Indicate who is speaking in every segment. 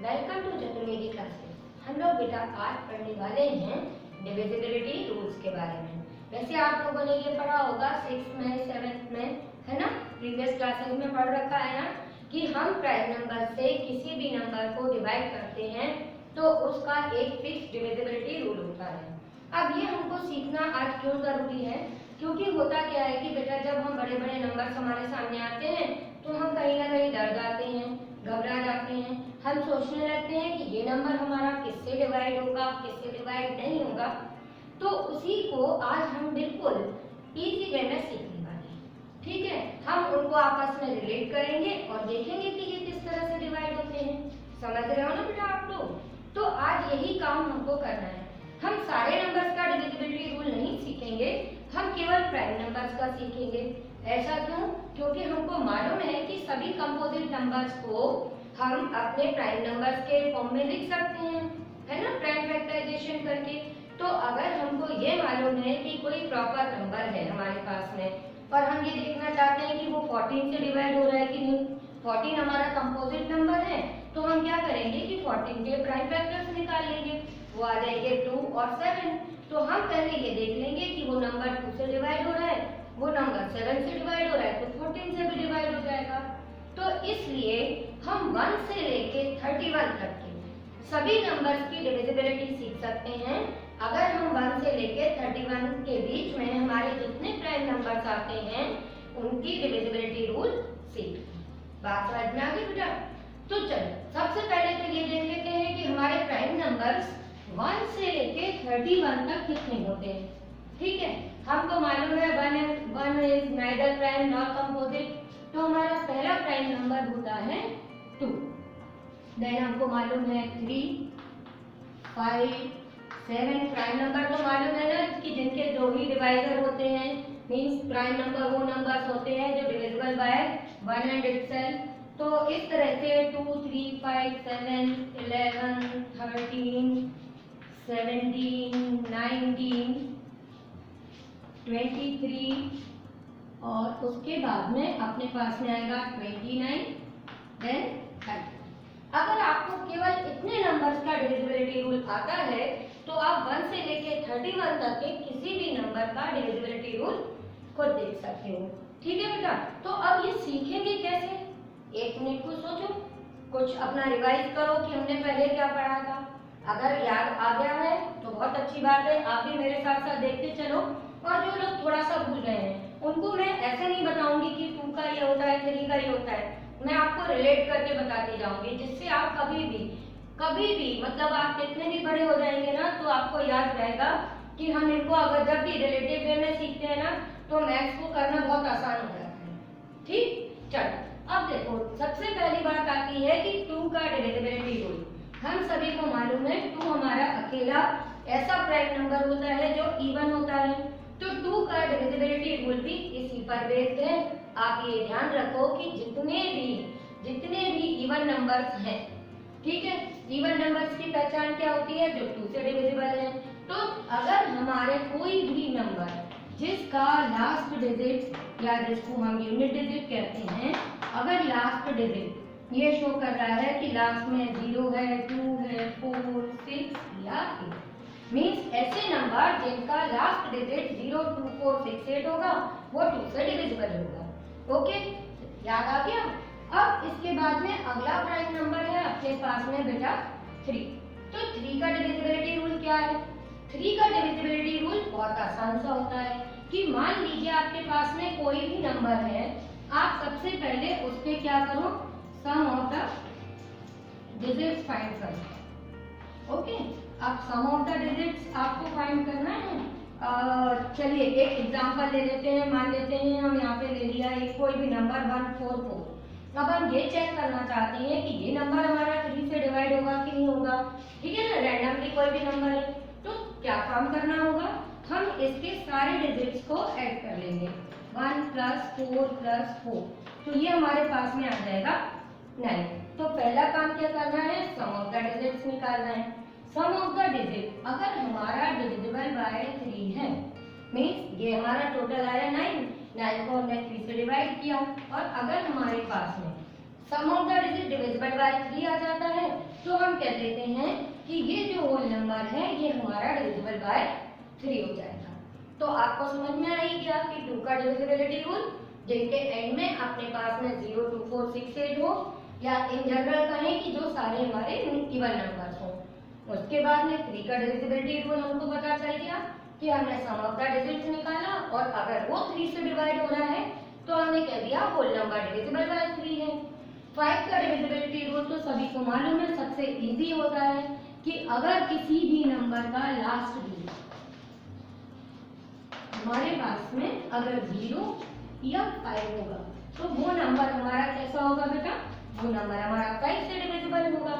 Speaker 1: Welcome to Chaturvedi classes. हम लोग बेटा आज पढ़ने वाले हैं डिविजिबिलिटी रूल्स के बारे में। वैसे आप लोगों ने ये पढ़ा होगा 6th में 7th में, है ना, प्रीवियस क्लासेस में पढ़ रखा है ना कि हम प्राइम नंबर से किसी भी नंबर को डिवाइड करते हैं तो उसका एक फिक्स डिविजिबिलिटी रूल होता है। अब ये हमको सीखना आज क्यों जरूरी है, क्योंकि होता क्या है कि बेटा जब हम बड़े बड़े नंबर्स हमारे सामने आते हैं तो हम कहीं ना कहीं डर जाते हैं, घबरा जाते हैं। हम सोचने लगते हैं कि ये नंबर हमारा किससे डिवाइड होगा, किससे डिवाइड नहीं होगा। तो उसी को आज हम बिल्कुल इजी वे में सीखने वाले हैं। ठीक है, हम उनको आपस में रिलेट करेंगे और देखेंगे कि ये किस तरह से डिवाइड होते हैं। समझ रहे हो ना बेटा आप लोग? तो आज यही काम हमको करना है। हम सारे नंबर्स का डिविजिबिलिटी रूल नहीं सीखेंगे, हम केवल प्राइम नंबर्स का सीखेंगे। ऐसा क्यों? क्योंकि हमको मालूम है कि सभी कंपोजिट नंबर्स को हम अपने प्राइम नंबर्स के फॉर्म में लिख सकते हैं, है ना, प्राइम फैक्टराइजेशन करके। तो अगर हमको ये मालूम है कि कोई प्रॉपर नंबर है हमारे पास में और हम ये देखना चाहते हैं कि वो 14 से डिवाइड हो रहा है कि नहीं, 14 हमारा कंपोजिट नंबर है, तो हम क्या करेंगे कि 14 के प्राइम फैक्टर्स निकाल लेंगे। वो आ जाएंगे 2 और 7। तो हम पहले ये देख लेंगे कि वो नंबर 2 से डिवाइड हो रहा है, वो नंबर 7 से डिवाइड हो रहा है, तो 14 से भी डिवाइड हो जाएगा। तो इसलिए हम 1 से लेके 31 तक के सभी नंबर्स की डिविजिबिलिटी सीख सकते हैं अगर हम 1 से लेके 31 के बीच में हमारे जितने प्राइम नंबर्स आते हैं उनकी डिविजिबिलिटी रूल सीख। बात समझ में आ गई बेटा? तो चलो सबसे पहले तो ये देख लेते हैं कि हमारे प्राइम नंबर्स 1 से लेके 31 तक कितने होते हैं। ठीक है, हमको मालूम है 1 is neither prime nor composite, तो हमारा पहला प्राइम नंबर होता है 2। देन हमको मालूम है 3, 5, 7 प्राइम नंबर तो मालूम है ना कि जिनके दो ही डिवाइजर होते हैं, मींस प्राइम नंबर वो नंबर्स होते हैं जो डिविजिबल बाय 1 एंड इटसेल्फ। तो इस तरह से 2, 3, 5, 7, 11, 13, 17, 19, 23 और उसके बाद में अपने पास में आएगा 29, देन 30। अगर आपको केवल इतने नंबर्स का डिविजिबिलिटी रूल आता है तो आप 1 से लेके 31 तक के किसी भी नंबर का डिविजिबिलिटी रूल खुद देख सकते हो। ठीक है बेटा? तो अब ये सीखेंगे कैसे? 1 मिनट को सोचो, कुछ अपना रिवाइज करो कि हमने पहले क्या पढ़ा था। अगर याद आ गया है तो बहुत अच्छी बात है, आप भी मेरे साथ साथ देखते चलो। और जो लोग थोड़ा सा भूल गए हैं उनको मैं ऐसे नहीं बताऊंगी कि 2 का ये होता है, 3 का ये होता है, मैं आपको रिलेट करके बताती जाऊंगी, जिससे आप कभी भी मतलब आप कितने भी बड़े हो जाएंगे ना तो आपको याद रहेगा कि हम इनको अगर जब भी रिलेटिव वे में सीखते हैं ना तो मैथ्स को करना बहुत आसान हो जाता है। ठीक, चलो अब देखो सबसे पहली बात आती है कि 2 का डिविजिबिलिटी रूल। हम सभी को मालूम है 2 हमारा अकेला ऐसा प्राइम नंबर होता है जो इवन होता है, तो 2 का डिविजिबिलिटी रूल भी इसी पर बेस्ड है। आप ये ध्यान रखो कि जितने भी इवन नंबर्स हैं, ठीक है, इवन नंबर्स की पहचान क्या होती है? जो 2 से डिविजिबल है। तो अगर हमारे कोई भी नंबर जिसका लास्ट डिजिट या जिसको हम यूनिट डिजिट कहते हैं, अगर लास्ट डिजिट ये शो कर रहा है कि लास्ट में 0 है, 2 है, 4, 6 या 8, मीन्स ऐसे नंबर जिनका लास्ट डिजिट 0, 2, 4, 6, 8 होगा वो 2 से डिविजिबल होगा। ओके, याद आ गया? अब इसके बाद में अगला प्राइम नंबर है अपने पास में बेटा 3। तो 3 का डिविजिबिलिटी रूल क्या है? 3 का डिविजिबिलिटी रूल बहुत आसान सा होता है कि मान लीजिए आपके पास में कोई भी नंबर है, आप सबसे पहले उस पे क्या करो, सम ऑफ द डिजिट्स फाइंड करो। ओके, अब सम ऑफ द डिजिट्स आपको फाइंड करना है। चलिए एक एग्जांपल ले लेते हैं, मान लेते हैं हम यहाँ पे ले लिया एक कोई भी नंबर 144। अब हम ये चेक करना चाहते हैं कि ये नंबर हमारा 3 से डिवाइड होगा कि नहीं होगा। ठीक है ना, रैंडमली कोई भी नंबर है, तो क्या काम करना होगा, हम इसके सारे डिजिट्स को ऐड कर लेंगे। 1 + 4 + 4, तो ये हमारे पास में आ जाएगा 9। तो पहला काम क्या करना है, सम ऑफ द डिजिट्स निकालना है। सम ऑफ द डिजिट अगर हमारा डिविजिबल बाय 3 है, मीन्स ये हमारा टोटल आया 9 को हमने 3 से डिवाइड किया। और अगर हमारे पास में some of the digit divisible by 3 आ जाता है, तो हम कह देते हैं कि ये जो होल नंबर है ये हमारा डिविजिबल बाय 3 हो जाएगा। तो आपको समझ में आ ही गया कि 2 का डिविजिबिलिटी रूल, जिनके एंड में अपने पास में 0, 2, 4, 6, 8 हो, या इन जनरल कहें कि जो सारे हमारे इवन नंबर्स हों। उसके बाद में 3 का डिविजिबिलिटी रूल हमको पता चल गया कि हमने सम ऑफ द डिजिट्स निकाला, और अगर वो 3 से डिवाइड हो रहा है तो हमने कह दिया होल नंबर डिविजिबल बाय 3 है। 5 का डिविजिबिलिटी रूल तो सभी को मालूम है, सबसे इजी होता है कि अगर किसी भी नंबर का लास्ट डिजिट हमारे पास में अगर 0 या 5 होगा तो वो नंबर हमारा कैसा होगा बेटा, वो नंबर हमारा 5 से डिविजिबल होगा।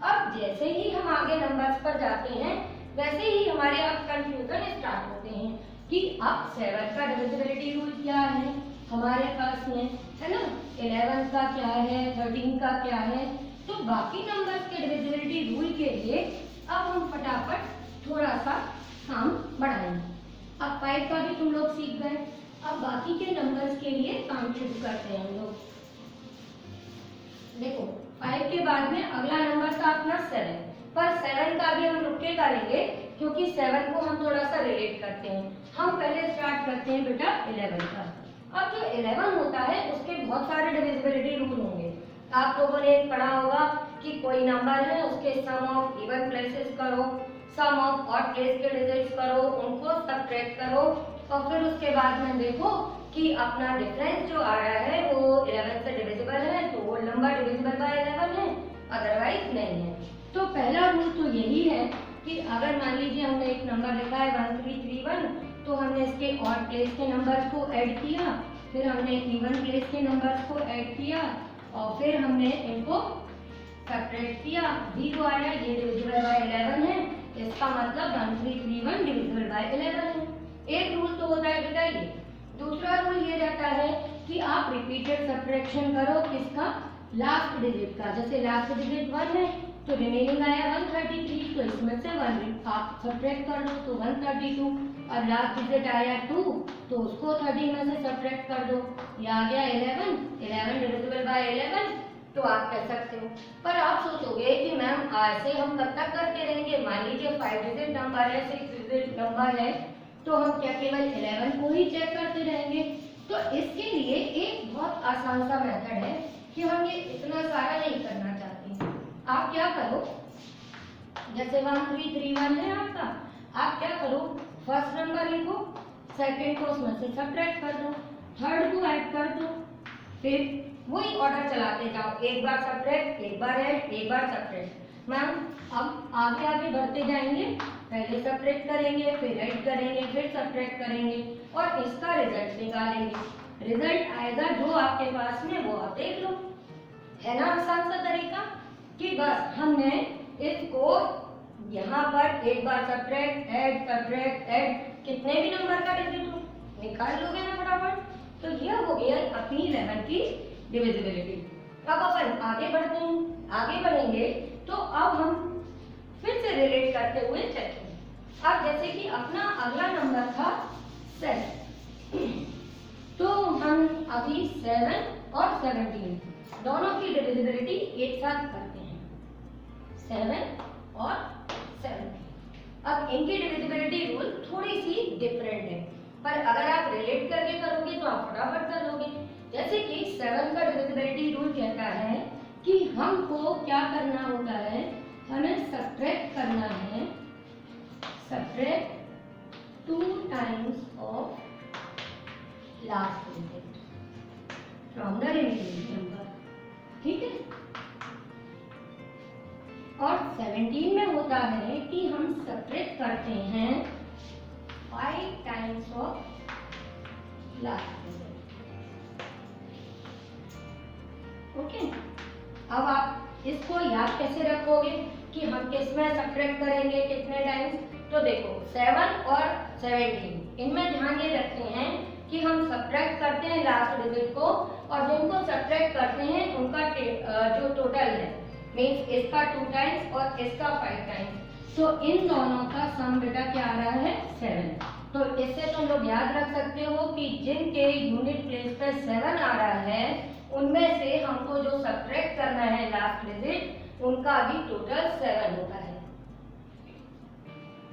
Speaker 1: अब जैसे ही हम आगे नंबर्स पर जाते हैं वैसे ही हमारे अब कंफ्यूजन स्टार्ट होते हैं कि अब 7 का डिविजिबिलिटी रूल क्या है हमारे पास में, है ना, 11 का क्या है, 13 का क्या है। तो बाकी नंबर्स के डिविजिबिलिटी रूल के लिए अब हम फटाफट थोड़ा सा काम बढ़ाएंगे। अब 5 का भी तुम लोग सीख गए, अब बाकी के नंबर्स के लिए काम शुरू करते हैं हम लोग। देखो 5 के बाद में अगला नंबर था अपना 7, पर 7 का भी हम रुक के करेंगे क्योंकि 7 को हम थोड़ा सा रिलेट करते हैं। हम पहले स्टार्ट करते हैं बेटा 11 का। अब जो 11 होता है उसके बहुत सारे डिविजिबिलिटी रूल होंगे। आप लोगों ने पढ़ा होगा कि कोई नंबर है उसके सम ऑफ इवन प्लेसेस करो, सम ऑफ ऑड प्लेस के डिजिट्स करो, उनको सबट्रैक्ट करो, और फिर उसके बाद में देखो कि अपना डिफरेंस जो आ रहा है वो 11 से डिविजिबल है तो वो नंबर डिविजिबल बाय 11 है, अदरवाइज नहीं है। तो पहला रूल तो यही है कि अगर मान लीजिए हमने एक नंबर लिखा है 1331, तो हमने इसके ऑड प्लेस के नंबर्स को ऐड किया, फिर हमने इवन प्लेस के नंबर्स को ऐड किया, और फिर हमने इनको सबट्रैक्ट किया। 0 आया, ये डिविजिबल बाय 11 है, इसका मतलब 1331 डिविजिबल बाय 11 है। एक रूल तो होता है बेटा ये। दूसरा रूल ये रहता है कि आप रिपीटेड सबट्रैक्शन करो किसका, लास्ट डिजिट का। जैसे लास्ट डिजिट 1 है तो रिमेनिंग आया 133, तो इसमें से 1 आप सबट्रैक्ट कर दो तो 132, और लास्ट डिजिट आया 2 तो उसको 30 में से सबट्रैक्ट कर दो, ये आ गया 11 डिविजिबल बाय 11, तो आप कह सकते हो। पर आप सोचोगे कि मैम ऐसे हम कब तक करते रहेंगे, मान लीजिए 5 डिजिट नंबर है, 6 डिजिट नंबर है, तो हम क्या केवल 11 को ही चेक करते रहेंगे? तो इसके लिए एक बहुत आसान सा मेथड है कि हम ये इतना सारा नहीं करना चाहते। आप क्या करो, जैसे 1331 है आपका, आप क्या करो, फर्स्ट नंबर लिखो, सेकंड को उसमें से सबट्रैक्ट कर दो, थर्ड को ऐड कर दो, फिर वही ऑर्डर चलाते जाओ, एक बार सबट्रैक्ट, एक बार ऐड, एक बार सबट्रैक्ट। मैम अब आगे आगे बढ़ते जाएंगे, पहले सबट्रैक्ट करेंगे, फिर ऐड करेंगे, फिर सबट्रैक्ट करेंगे, और इसका रिजल्ट निकालेंगे। रिजल्ट आएगा जो आपके पास में वो आप देख लो, है ना आसान सा तरीका कि बस हमने इसको यहाँ पर एक बार सबट्रैक्ट ऐड, कितने भी नंबर का डिजिट हो निकाल लोगे ना फटाफट। तो ये हो गया अपनी 11 की डिविजिबिलिटी। अब अपन आगे बढ़ते हैं, आगे बढ़ेंगे तो अब हम फिर से रिलेट करते हुए चलेंगे। अब जैसे कि अपना अगला नंबर था 7, तो हम अभी 7 और 17 दोनों की डिविजिबिलिटी एक साथ करते हैं, 7 और 17। अब इनकी डिविजिबिलिटी रूल थोड़ी सी डिफरेंट है, पर अगर आप रिलेट करके करोगे तो आप फटाफट कर लोगे। जैसे कि 7 का डिविजिबिलिटी रूल कहता है कि हमको क्या करना होता है, हमें सबट्रैक्ट करना है, subtract 2 times of last digit from the remaining number, ठीक है। और 17 में होता है कि हम सबट्रैक्ट करते हैं 5 times of last digit, okay. अब आप इसको याद कैसे रखोगे कि हम किसमें सबट्रैक्ट करेंगे कितने टाइम्स? तो देखो 7 और 17 इनमें ध्यान ये रखते हैं कि हम सबट्रैक्ट करते हैं लास्ट डिजिट को, और जिनको सबट्रैक्ट करते हैं उनका जो टोटल है, मीन्स इसका 2 टाइम्स और इसका 5 टाइम्स, तो इन दोनों का सम बेटा क्या आ रहा है 7। तो इससे तुम लोग याद रख सकते हो कि जिनके यूनिट प्लेस पे 7 आ रहा है उनमें से हमको जो सब्ट्रैक्ट करना है लास्ट डिजिट उनका भी टोटल 7 होता है।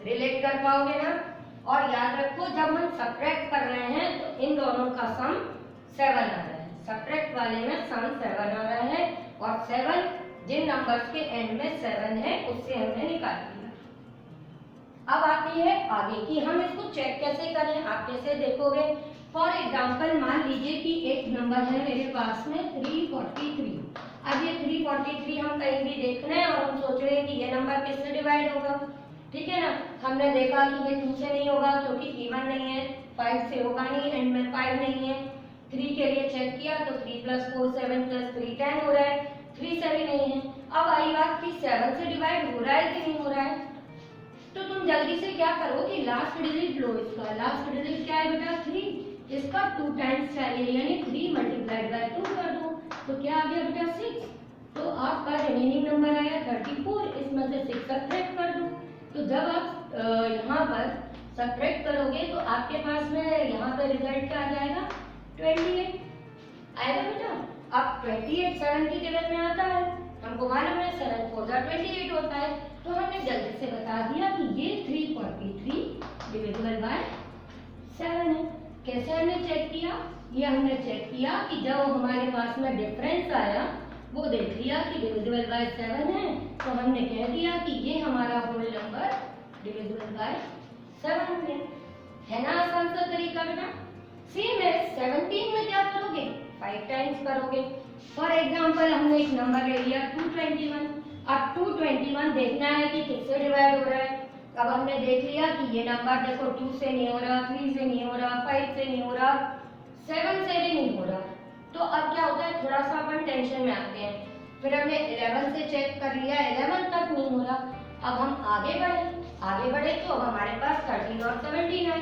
Speaker 1: रिलेट कर पाओगे ना? और याद रखो जब हम सब्ट्रैक्ट कर रहे हैं तो इन दोनों का सम 7 आ रहा है। सब्ट्रैक्ट वाले में सम 7 आ रहा है और 7 जिन नंबर्स के एंड में 7 है उससे हमने निकाल दिया। अब आती है आगे कि हम इसको चेक कैसे करें, आप कैसे देखोगे। फॉर एग्जाम्पल मान लीजिए कि एक नंबर है मेरे पास में 343। अब ये 343 हम कहीं भी देख रहे हैं और हम सोच रहे हैं कि ये नंबर किससे डिवाइड होगा, ठीक है ना। हमने देखा कि ये 2 से नहीं होगा क्योंकि इवन नहीं है, 5 से होगा नहीं, एंड में 5 नहीं है। 3 के लिए चेक किया तो 3 + 4 7 + 3 10 हो रहा है, 3 से भी नहीं है। अब आई बात कि 7 से डिवाइड हो रहा है कि नहीं हो रहा है, तो तुम जल्दी से क्या करो कि लास्ट डिजिट लो। इसका लास्ट डिजिट क्या है बेटा 3, इसका 2 टाइम्स चाहिए यानी 3 × 2 कर दो तो क्या आ गया बेटा 6। तो आपका रिमेनिंग नंबर आया 34, इसमें से 6 सब्ट्रैक्ट कर दो। तो जब आप यहाँ पर सब्ट्रैक्ट करोगे तो आपके पास में यहाँ पर रिजल्ट क्या आ जाएगा 28 आएगा बेटा। अब 28 7 की टेबल में आता है, हमको मालूम है 7 4 28 होता है, तो हमने जल्दी से बता दिया कि ये 343 डिविजिबल बाय 7 है। कैसे हमने चेक किया, ये हमने चेक किया कि जब हमारे पास में डिफरेंस आया वो देख लिया कि डिविजिबल बाय 7 है, तो हमने कह दिया कि ये हमारा होल नंबर डिविजिबल बाय 7 है ना। आसान सा तरीका बेटा। सेम है 17 में क्या करोगे 5 टाइम्स करोगे। फॉर एग्जांपल हमने एक नंबर ले लिया 221। अब 221 देखना है कि किससे डिवाइड हो रहा है। अब हमने देख लिया कि ये नंबर देखो 2 से नहीं हो रहा, 3 से नहीं हो रहा, 5 से नहीं हो रहा, 7 से भी नहीं हो रहा। तो अब क्या होता है थोड़ा सा अपन टेंशन में आते हैं। फिर हमने 11 से चेक कर लिया, 11 तक नहीं हो रहा। अब हम आगे बढ़े तो अब हमारे पास 13 और 17 है।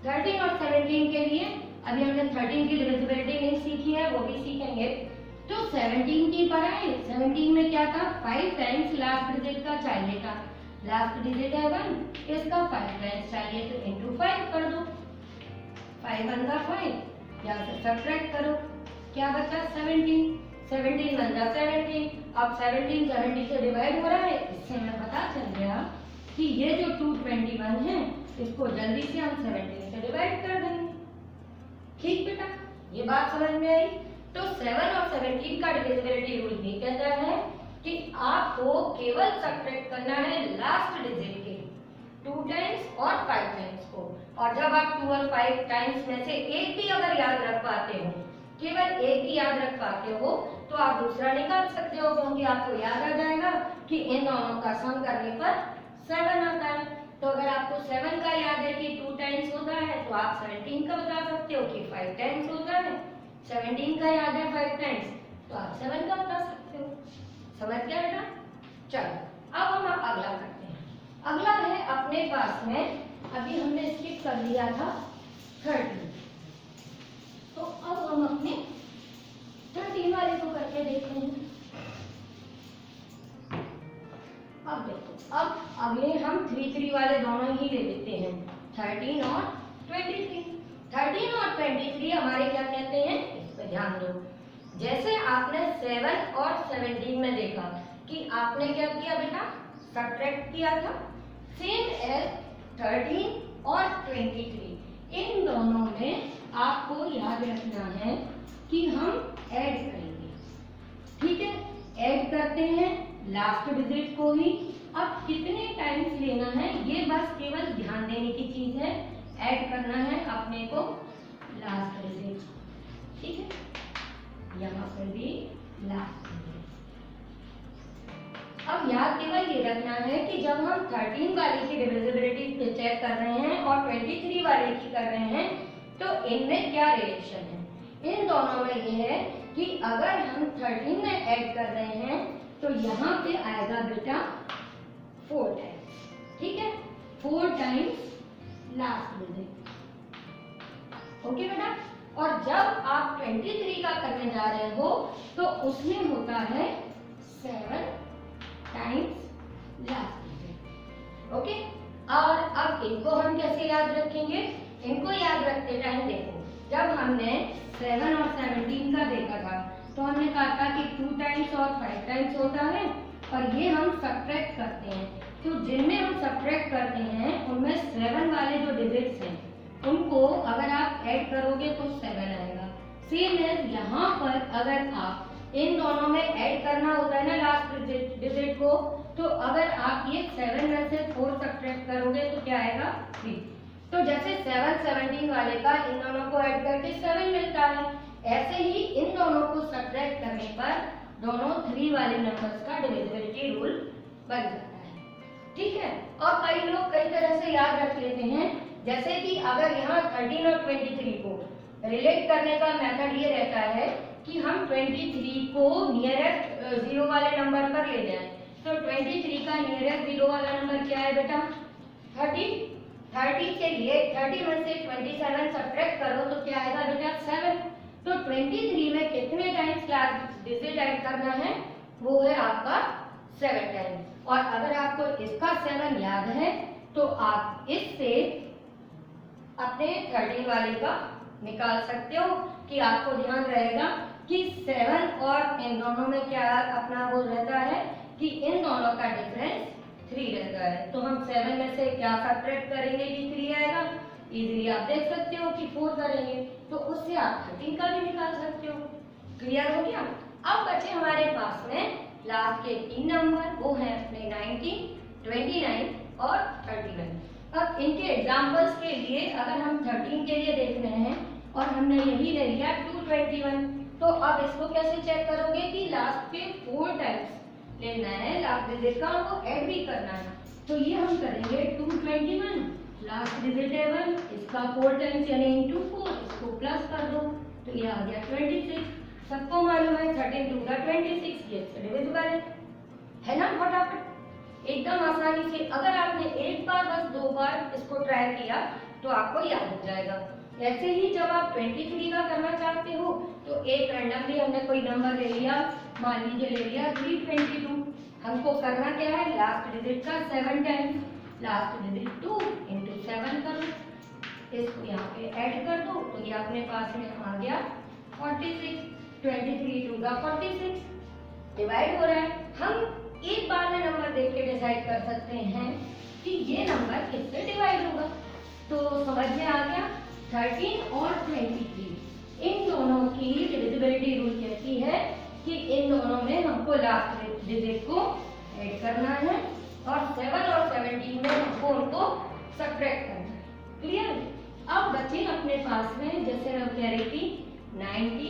Speaker 1: 13 और 17 के लिए अभी हमने 13 की डिविजिबिलिटी नहीं सीखी है, वो भी सीखेंगे। तो 17 की पर आए, 17 में क्या था 5 टाइम्स लास्ट डिजिट का चाहिए था। लास्ट डिजिट है 1, इसका 5 टाइम्स चाहिए तो इंटू 5 कर दो, 5 1 जा 5, यहाँ से सब्ट्रैक्ट करो, क्या बचा 17, 17 1 जा 17। अब 17 70 से डिवाइड हो रहा है, इससे हमें पता चल गया कि ये जो 221 है इसको जल्दी से हम 17 से डिवाइड कर देंगे। ठीक बेटा, ये बात समझ में आई। तो 7 और 17 का डिविजिबिलिटी रूल ये कहता है कि आपको केवल सब्ट्रैक्ट करना है लास्ट डिजिट के 2 टाइम्स और 5 टाइम्स को। और जब आप 2 और 5 टाइम्स में से एक भी अगर याद रख पाते हो, केवल एक ही याद रख पाते हो, तो आप दूसरा निकाल सकते हो क्योंकि आपको याद आ जाएगा कि इन दोनों का सम करने पर 7 आता है। तो अगर आपको 7 का याद है कि 2 टाइम्स होता है तो आप 17 का बता सकते हो कि 5 टाइम्स होता है। 17 का याद है 5 टाइम्स तो आप 7 का बता सकते हो। समझ गया बेटा? चलो अब हम अगला करते हैं। अगला है अपने पास में, अभी हमने स्किप कर लिया था 13, तो अब हम अपने 13 वाले को करके देखते हैं। अब देखो, अब अगले हम 3 3 वाले दोनों ही ले लेते हैं, 13 और 23। 13 और 23 हमारे क्या कहते हैं, इस पर ध्यान दो। जैसे आपने 7 और 17 में देखा कि आपने क्या किया बेटा, सब्ट्रैक्ट किया था, सेम एज 13 और 23 इन दोनों में आपको याद रखना है कि हम ऐड करेंगे। ठीक है, ऐड करते हैं लास्ट डिजिट को ही। अब कितने टाइम्स लेना है ये बस केवल ध्यान देने की चीज है। ऐड करना है अपने को लास्ट डिजिट, ठीक है, यहाँ पर भी लास्ट डिजिट। अब याद केवल ये रखना है कि जब हम 13 वाले की डिविजिबिलिटी चेक कर रहे हैं और 23 वाले की कर रहे हैं तो इनमें क्या रिलेशन है। इन दोनों में ये है कि अगर हम 13 में ऐड कर रहे हैं तो यहाँ पे आएगा बेटा 4 टाइम्स, ठीक है, 4 टाइम्स लास्ट डिजिट। ओके बेटा, और जब आप 23 का करने जा रहे हो तो उसमें होता है 7 टाइम्स लास्ट डिजिट। ओके, और अब इनको हम कैसे याद रखेंगे? इनको याद रखते टाइम देखो, जब हमने 7 और 17 का देखा था तो हमने कहा था कि 2 टाइम्स और 5 टाइम्स होता है और ये हम सब्ट्रैक्ट करते हैं। तो जिनमें हम सब्ट्रैक्ट करते हैं उनमें 7 वाले जो डिजिट्स हैं उनको अगर आप ऐड करोगे तो 7 आएगा। सेम है यहाँ पर, अगर आप इन दोनों में ऐड करना होता है ना लास्ट डिजिट को, तो अगर आप ये 7 में से 4 सब्ट्रैक्ट करोगे तो क्या आएगा? 3। तो जैसे 7 17 वाले का इन दोनों को ऐड करके 7 मिलता है, ऐसे ही इन दोनों को सब्ट्रैक्ट करने पर दोनों 3 वाले नंबर्स का डिविजिबिलिटी रूल बन जाता है। ठीक है, और कई लोग कई तरह से याद रख लेते हैं, जैसे कि अगर यहाँ 13 और 23 को रिलेट करने का मेथड ये रहता है कि हम 23 को नियरेस्ट 0 वाले नंबर पर ले जाएं। तो 23 का नियरेस्ट 0 वाला नंबर क्या है बेटा? 30। 30 के लिए 30 में से 27 सब्ट्रैक्ट करो तो क्या आएगा बेटा? 7। तो 23 में कितने टाइम्स लास्ट डिजिट ऐड करना है? वो है आपका 7 टाइम्स। और अगर आपको इसका 7 याद है तो आप इससे अपने 13 वाले का निकाल सकते हो कि आपको ध्यान रहेगा कि 7 और इन दोनों में क्या अपना वो रहता है कि इन दोनों का डिफरेंस 3 रहता है। तो हम 7 में से क्या सब्ट्रैक्ट करेंगे कि 3 आएगा? इजीली आप देख सकते हो कि 4 करेंगे तो उससे आप 13 का भी निकाल सकते हो। क्लियर हो गया? अब बचे हमारे पास में लास्ट के 3 नंबर, वो है अपने 19, 29 और 31। अब इनके एग्जाम्पल्स के लिए अगर हम 13 के लिए देख रहे हैं और हमने यही ले लिया 221, तो अब इसको कैसे चेक करोगे कि लास्ट के 4 टाइम्स लेना है लास्ट डिजिट का, वो ऐड भी करना है। तो ये हम करेंगे 221, लास्ट डिजिट है 1, इसका 4 टाइम्स यानी इंटू 4, इसको प्लस कर दो तो ये आ गया 26। सबको मालूम है 13 2 का 26, ये डिविजिबल है ना? फटाफट एकदम आसानी से, अगर आपने एक बार बस 2 बार इसको ट्राई किया तो आपको याद हो जाएगा। ऐसे ही जब आप 23 का करना चाहते हो तो एक रैंडमली हमने कोई नंबर ले लिया, मान लीजिए ले लिया 322, हमको करना क्या है? लास्ट डिजिट का 7 टाइम्स, लास्ट डिजिट 2 इंटू 7 करो, इसको यहाँ पे ऐड कर दो तो ये अपने पास में आ गया 46। 23 2 का 46 डिवाइड हो रहा है। हम एक बार में नंबर देख के डिसाइड कर सकते हैं कि ये नंबर किससे डिवाइड होगा। तो समझ में आ गया? 13 और 23 इन दोनों की डिविजिबिलिटी रूल कहती है कि इन दोनों में हमको लास्ट डिजिट को ऐड करना है और 7 और 17 में हमको उनको सब्ट्रैक्ट करना है। क्लियर? अब बचे अपने पास में, जैसे मैं कह रही थी, 19,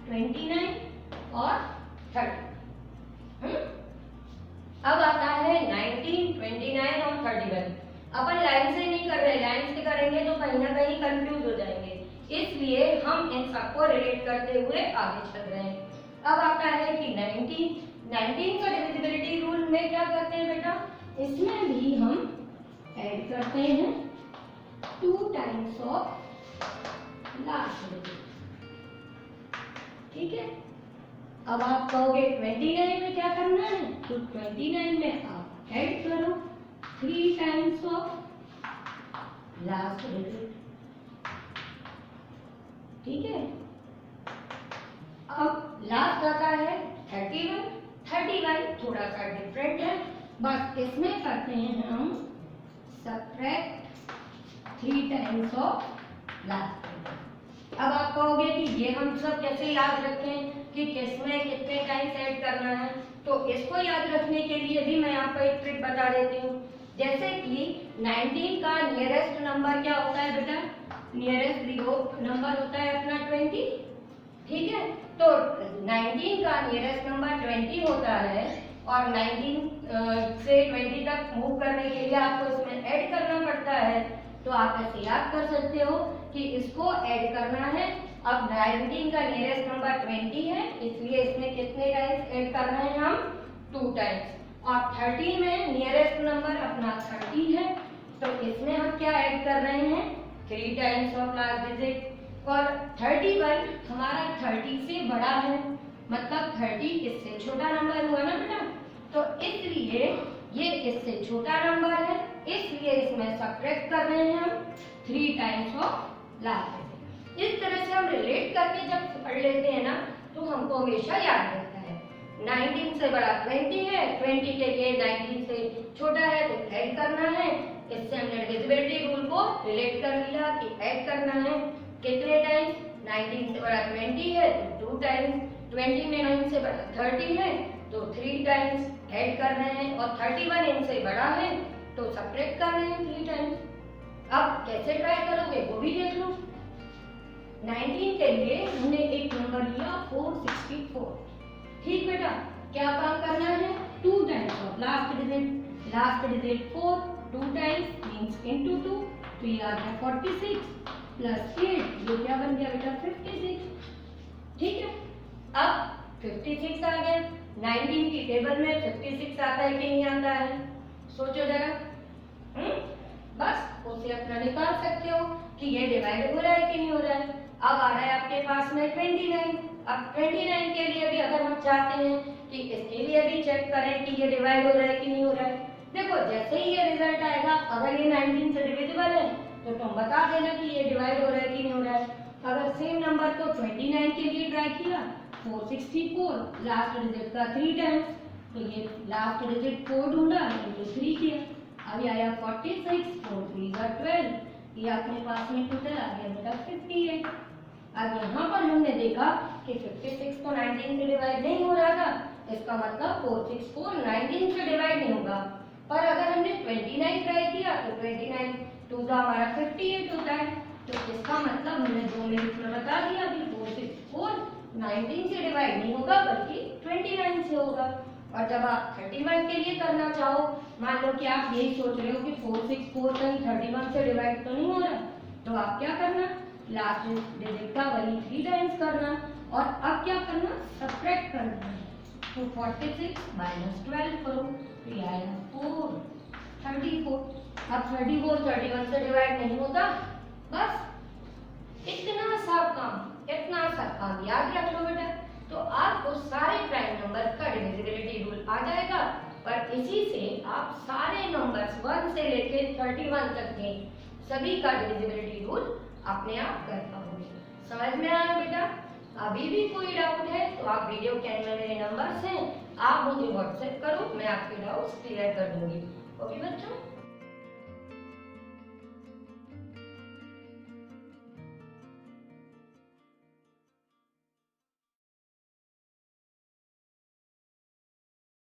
Speaker 1: 29 और 30। अब आता है 19, 29 और 31। अपन लाइन से नहीं कर रहे, लाइन से करेंगे तो कहीं ना कहीं कंफ्यूज हो जाएंगे, इसलिए हम इन सबको रिलेट करते हुए आगे चल रहे हैं। अब आता है कि 19 का डिविजिबिलिटी रूल में क्या करते हैं बेटा? इसमें भी हम ऐड करते हैं 2 टाइम्स ऑफ लास्ट डिजिट। ठीक है, अब आप कहोगे 29 में क्या करना है? तो 29 में आप ऐड करो 3 टाइम्स ऑफ लास्ट डिजिट। ठीक है, अब लास्ट आता है 31। 31 थोड़ा सा डिफरेंट है, बस इसमें करते हैं हम subtract 3 times of last digit. अब आप कहोगे कि ये हम सब कैसे याद रखें कि किसमें कितने टाइम्स ऐड करना है? तो इसको याद रखने के लिए भी मैं आपको एक ट्रिक बता देती हूँ। जैसे कि 19 का नियरेस्ट नंबर क्या होता है बेटा? नियरेस्ट 0 नंबर होता है अपना 20। ठीक है, तो 19 का नियरेस्ट नंबर 20 होता है और 19 से 20 तक मूव करने के लिए आपको इसमें ऐड करना पड़ता है। तो आप ऐसे याद कर सकते हो कि इसको ऐड करना है। अब 19 का नियरेस्ट नंबर 20 है, इसलिए इसमें कितने टाइम्स ऐड करना है? हम 2 टाइम्स। और 30 में नियरेस्ट नंबर अपना 30 है, तो इसमें हम क्या ऐड कर रहे हैं? 3 टाइम्स ऑफ लास्ट डिजिट। और 31 हमारा 30 से बड़ा है, मतलब 30 इससे छोटा नंबर हुआ ना बेटा, तो इसलिए ये इससे छोटा नंबर है इसलिए इसमें सब्ट्रैक्ट कर रहे हैं हम 3 टाइम्स ऑफ लास्ट डिजिट। इस तरह से हम रिलेट करके जब पढ़ लेते हैं ना तो हमको हमेशा याद रहता है। 19 से बड़ा 20 है, 20 के लिए 19 से छोटा है तो ऐड करना है। इससे हमने डिविजिबिलिटी रूल को रिलेट कर लिया कि ऐड करना है कितने टाइम्स। 19 से बड़ा 20 है तो 2 टाइम्स, 20 में 9 से बड़ा 30 है तो 3 टाइम्स ऐड कर रहे हैं, और 31 इनसे बड़ा है तो सब्ट्रैक्ट कर रहे हैं 3 टाइम्स। अब कैसे ट्राई करोगे वो भी देख लो। 19 के लिए हमने एक नंबर लिया 464। ठीक बेटा, क्या काम करना है? 2 times of last digit 4, 2 times means into 2, तो ये आ गया 46 प्लस 8, ये क्या बन गया बेटा? 56। ठीक है, अब 56 आ गया। 19 की टेबल में 56 आता है कि नहीं आता है? सोचो जरा। बस उसे अपना निकाल सकते हो कि ये डिवाइड हो रहा है कि नहीं हो रहा है। अब आ रहा है आपके पास में 29। अब 29 के लिए भी अगर हम चाहते हैं कि इसके लिए भी चेक करें कि ये डिवाइड हो रहा है कि नहीं हो रहा है, देखो जैसे ही ये रिजल्ट आएगा, अगर ये 19 से डिविजिबल है तो तुम बता देना कि ये डिवाइड हो रहा है कि नहीं हो रहा है। अगर सेम नंबर को 29 के लिए ट्राई किया, 464 लास्ट डिजिट का 3 टाइम्स, तो ये लास्ट डिजिट 4 ढूंढा इनटू 3 किया, अभी आया 46, 4 3 12, ये अपने पास में टोटल आ गया बेटा 58। अब यहाँ पर हमने देखा कि 56 को 19 से डिवाइड नहीं हो रहा था, इसका मतलब 464 19 से डिवाइड नहीं होगा। पर अगर हमने 29 ट्राई किया तो 29 2 का हमारा 58 होता है, तो इसका मतलब हमने 2 मिनट में बता दिया कि 464 19 से डिवाइड नहीं होगा बल्कि 29 से होगा। और जब आप 31 के लिए करना चाहो, मान लो कि आप यही सोच रहे हो कि 464 कहीं 31 से डिवाइड तो नहीं हो रहा, तो आप क्या करना, लास्ट डिजिट का वही 3 टाइम्स करना, और अब क्या करना, सब्ट्रैक्ट करना है। तो 46 माइनस 12 करो, तो ये आएगा 4 34। अब 34 31 से डिवाइड नहीं होता। बस इतना सा काम याद रख लो बेटा, तो आपको सारे प्राइम नंबर का डिविजिबिलिटी रूल आ जाएगा। पर इसी से आप सारे नंबर्स 1 से लेके 31 तक के सभी का डिविजिबिलिटी रूल अपने आप कर पाओगे। समझ में आया बेटा? अभी भी कोई डाउट है तो आप वीडियो के एंड में मेरे नंबर्स हैं, आप मुझे व्हाट्सएप करो, मैं आपके डाउट्स क्लियर कर दूंगी। ओके बच्चों।